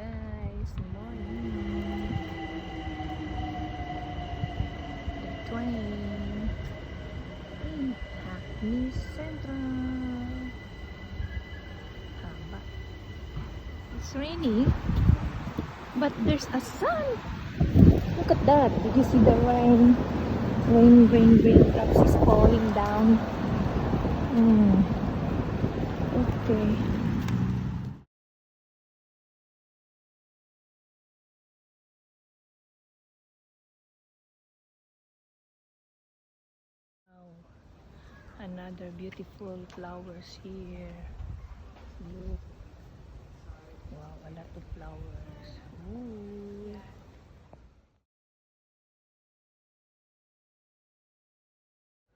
guys, morning. The train in Hackney Central. Haba. It's rainy, but there's a sun. Look at that. Did you see the rain? Raindrops is falling down. Okay. Wow. Another beautiful flowers here. Look. Wow, a lot of flowers. Ooh.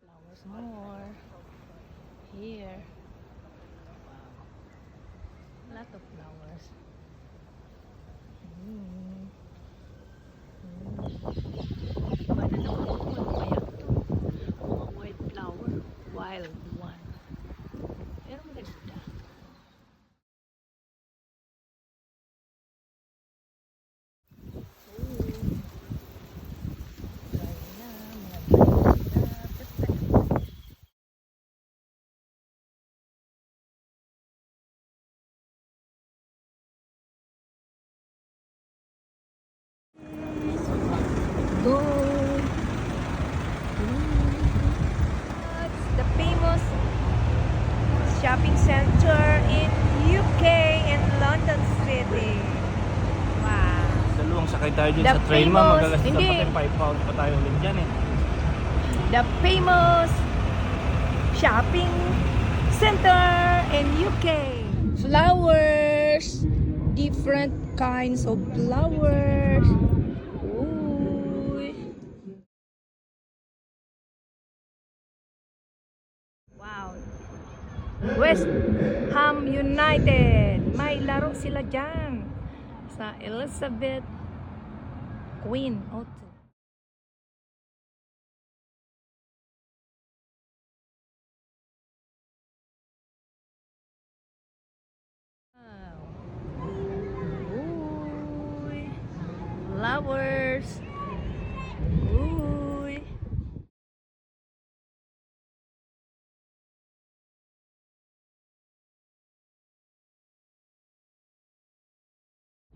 Flowers more. Here. Wow. A lot of flowers. Iba na naman kung ano kaya ito. Mga white flower. Wild one. Pero maganda. Go! It's the famous shopping center in UK in London City. Wow! Dalawang sakay tayo dyan The sa train, famous- magagastos hindi. pa tayo 5 pounds pa tayo ulit dyan eh. The famous shopping center in UK. Flowers! Different kinds of flowers. Ooh. Wow. West Ham United. May laro sila dyan sa Elizabeth Queen Auto. Wow. Uy. Flowers. Uy.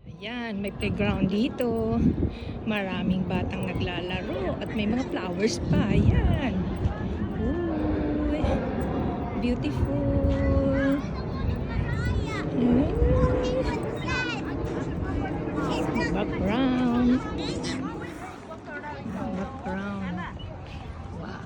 Ayan, may playground dito. Maraming batang naglalaro at may mga flowers pa. Ayan. Uy. Beautiful. Background. Background. Wow.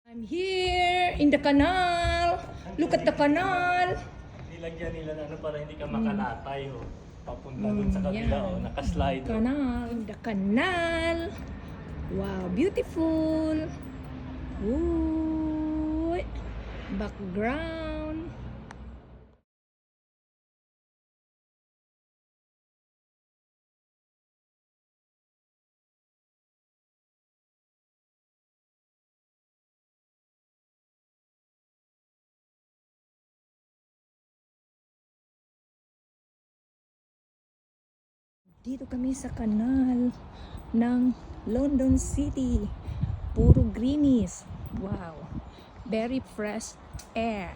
I'm here in the canal. Look at the canal. Nilagyan nila na ano para hindi ka makalatay oh. Papunta dun sa kabila Yan. oh, nakaslide oh. Canal. The canal. Wow, beautiful. Ooh. Background. Dito kami sa kanal ng London City. Puro greenies. Wow. Very fresh air.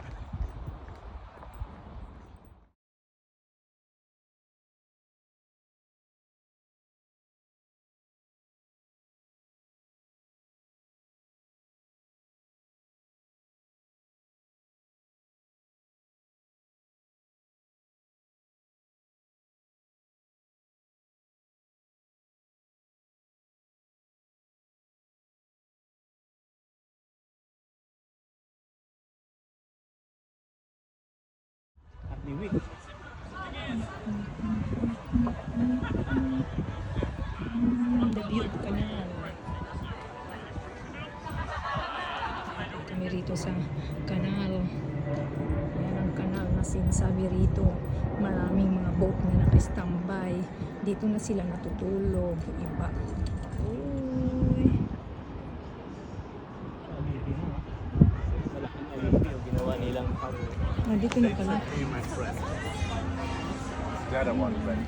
Iwik. The view canal. Kami rito sa kanal. Ayan ang kanal na sinasabi rito. Maraming mga boat na naka-standby. Dito na sila natutulog. Iba. Uy. Malaking alipin yung ginawa nilang Dito na pala. The other one ready.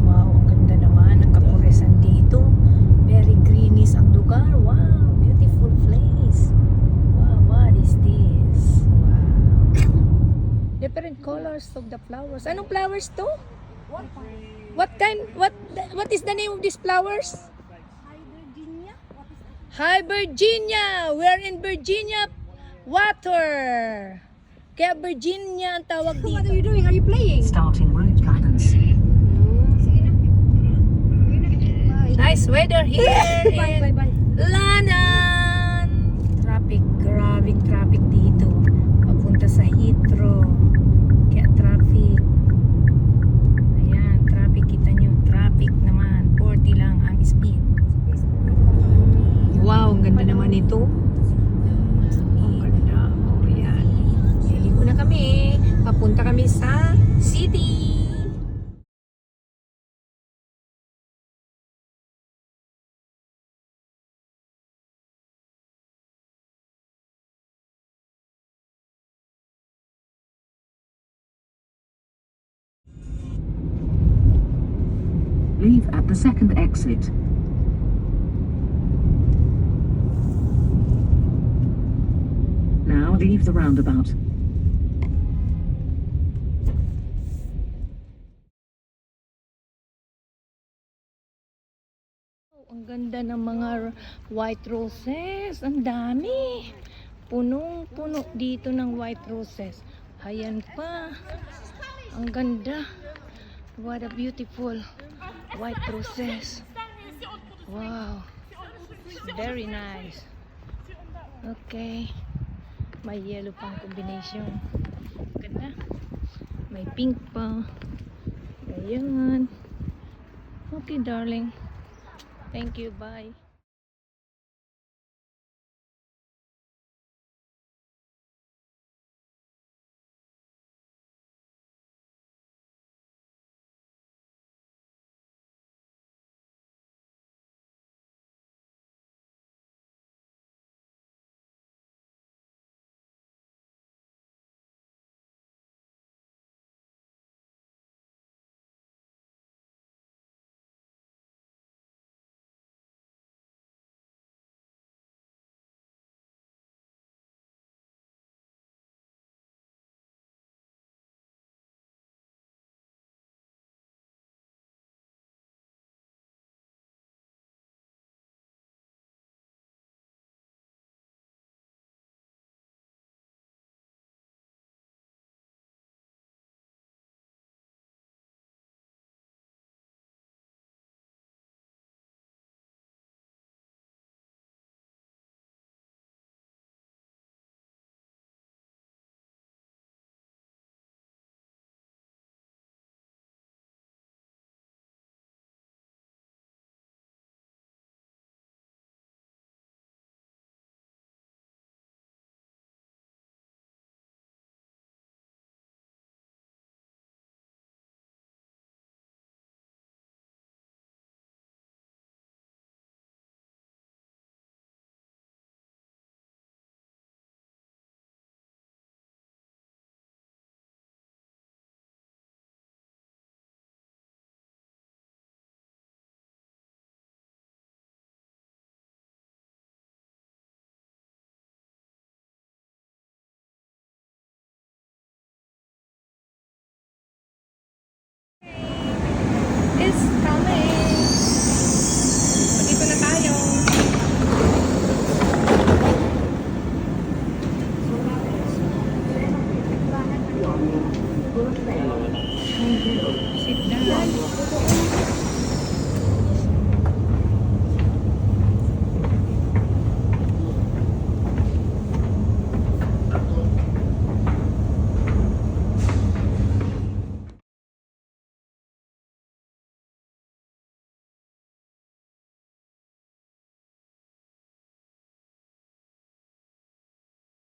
Wow, ang ganda naman. Nagkapuresan dito. Very greenish ang lugar. Wow, beautiful place. Wow, what is this? Wow. Different colors of the flowers. Anong flowers to? What kind? What is the name of these flowers? Hi, Virginia. We're in Virginia water. Kaya Virginia ang tawag dito. What are you doing? Are you playing? Starting route guidance. Nice weather here Bye, in bye, bye. Lanan. Traffic, grabing traffic dito. Papunta sa Heathrow. Kaya traffic. Ayan, traffic. Kita nyo, traffic naman. 40 lang ang speed. Wow, ang ganda naman ito. Ang ganda. Oh, ayan. Niligo na kami. Papunta kami sa city. Leave at the second exit. Now leave the roundabout. Ang ganda ng mga white roses. Ang dami. Punong-puno dito ng white roses. Ayan pa. Ang ganda. What a beautiful white roses. Wow. Very nice. Okay. May yellow pang combination. Ganda. May pink pa. Ayan. Okay, darling. Thank you. Bye.